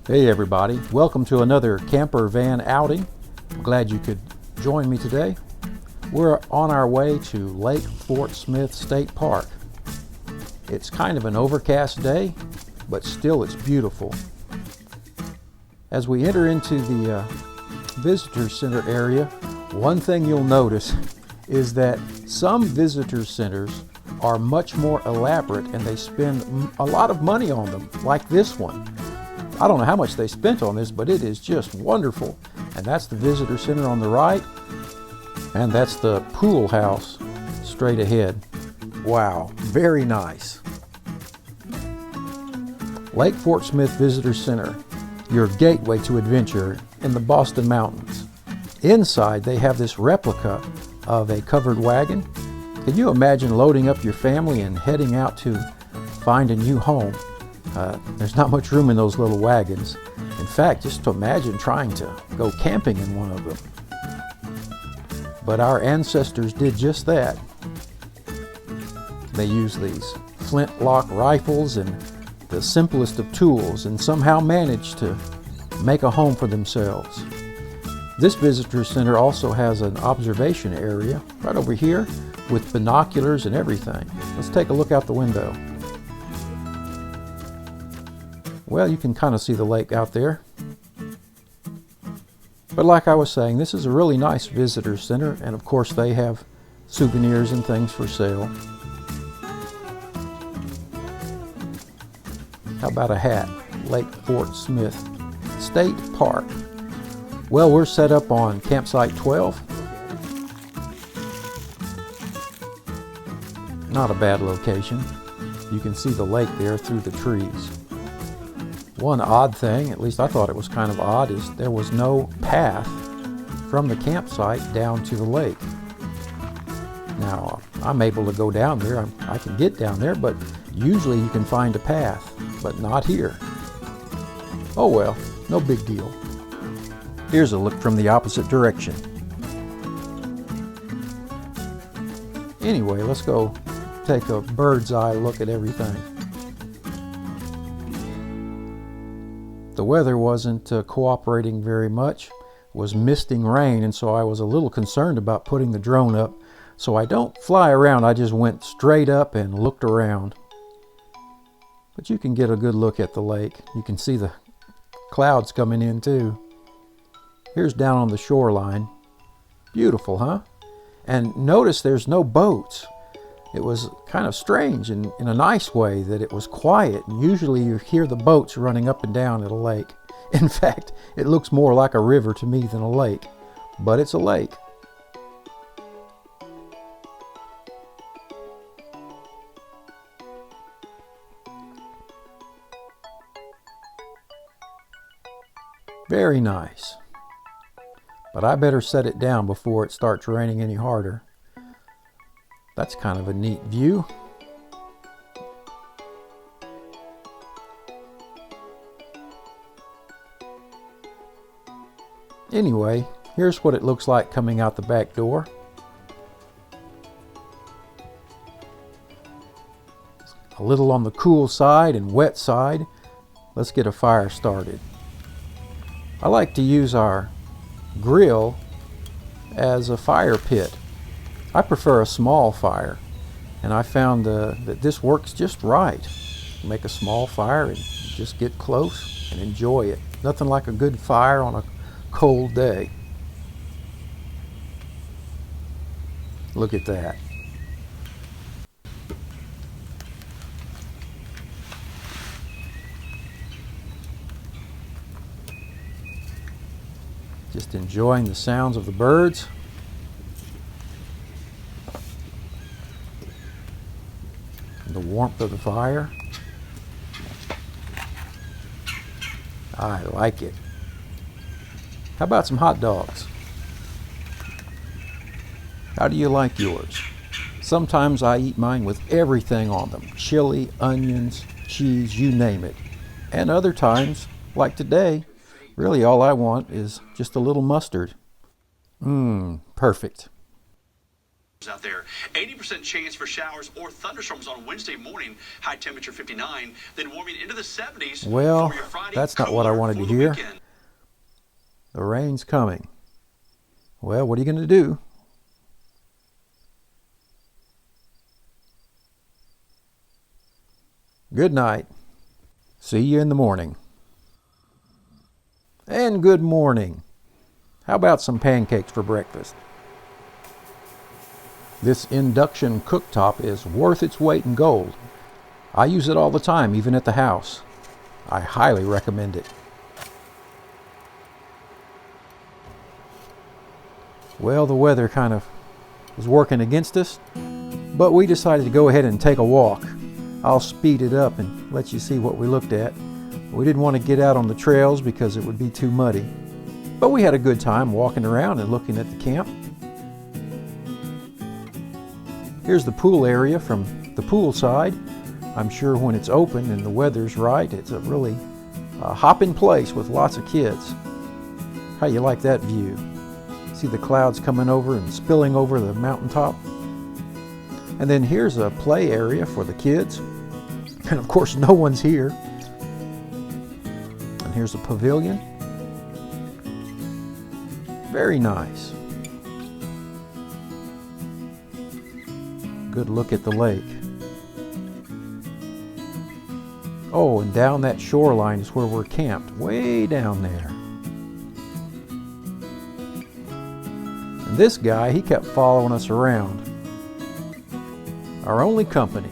Hey everybody, welcome to another camper van outing. I'm glad you could join me today. We're on our way to Lake Fort Smith State Park. It's kind of an overcast day, but still it's beautiful. As we enter into the visitor center area, one thing you'll notice is that some visitor centers are much more elaborate and they spend a lot of money on them, like this one. I don't know how much they spent on this, but it is just wonderful. And that's the visitor center on the right, and that's the pool house straight ahead. Wow, very nice. Lake Fort Smith Visitor Center, your gateway to adventure in the Boston Mountains. Inside, they have this replica of a covered wagon. Can you imagine loading up your family and heading out to find a new home? There's not much room in those little wagons. In fact, just to imagine trying to go camping in one of them. But our ancestors did just that. They used these flintlock rifles and the simplest of tools and somehow managed to make a home for themselves. This visitor center also has an observation area right over here with binoculars and everything. Let's take a look out the window. Well, you can kind of see the lake out there. But like I was saying, this is a really nice visitor center, and of course they have souvenirs and things for sale. How about a hat? Lake Fort Smith State Park. Well, we're set up on campsite 12. Not a bad location. You can see the lake there through the trees. One odd thing, at least I thought it was kind of odd, is there was no path from the campsite down to the lake. Now, I'm able to go down there. I can get down there, but usually you can find a path, but not here. Oh well, no big deal. Here's a look from the opposite direction. Anyway, let's go take a bird's eye look at everything. The weather wasn't cooperating very much. It was misting rain, and so I was a little concerned about putting the drone up. So I don't fly around, I just went straight up and looked around. But you can get a good look at the lake. You can see the clouds coming in too. Here's down on the shoreline. Beautiful, huh? And notice there's no boats. It was kind of strange in a nice way that it was quiet. And usually you hear the boats running up and down at a lake. In fact, it looks more like a river to me than a lake, but it's a lake. Very nice. But I better set it down before it starts raining any harder. That's kind of a neat view. Anyway, here's what it looks like coming out the back door. A little on the cool side and wet side. Let's get a fire started. I like to use our grill as a fire pit. I prefer a small fire, and I found that this works just right. Make a small fire and just get close and enjoy it. Nothing like a good fire on a cold day. Look at that. Just enjoying the sounds of the birds. The warmth of the fire. I like it. How about some hot dogs? How do you like yours? Sometimes I eat mine with everything on them. Chili, onions, cheese, you name it. And other times, like today, really all I want is just a little mustard. Perfect. out there. 80% chance for showers or thunderstorms on Wednesday morning. High temperature 59. Then warming into the 70s. Well, for your Friday, that's not what I wanted to hear. Weekend. The rain's coming. Well, what are you going to do? Good night. See you in the morning. And good morning. How about some pancakes for breakfast? This induction cooktop is worth its weight in gold. I use it all the time, even at the house. I highly recommend it. Well, the weather kind of is working against us, but we decided to go ahead and take a walk. I'll speed it up and let you see what we looked at. We didn't want to get out on the trails because it would be too muddy. But we had a good time walking around and looking at the camp. Here's the pool area from the pool side. I'm sure when it's open and the weather's right, it's a really hopping place with lots of kids. How you like that view? See the clouds coming over and spilling over the mountaintop? And then here's a play area for the kids. And of course, no one's here. And here's a pavilion. Very nice. Good look at the lake. Oh, and down that shoreline is where we're camped, way down there. And this guy, he kept following us around. Our only company.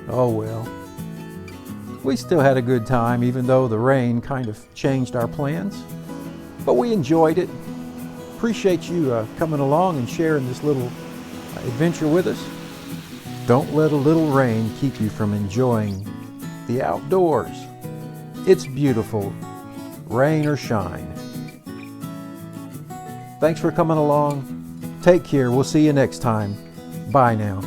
Oh well. We still had a good time, even though the rain kind of changed our plans. But we enjoyed it. Appreciate you coming along and sharing this little adventure with us. Don't let a little rain keep you from enjoying the outdoors. It's beautiful, rain or shine. Thanks for coming along. Take care. We'll see you next time. Bye now.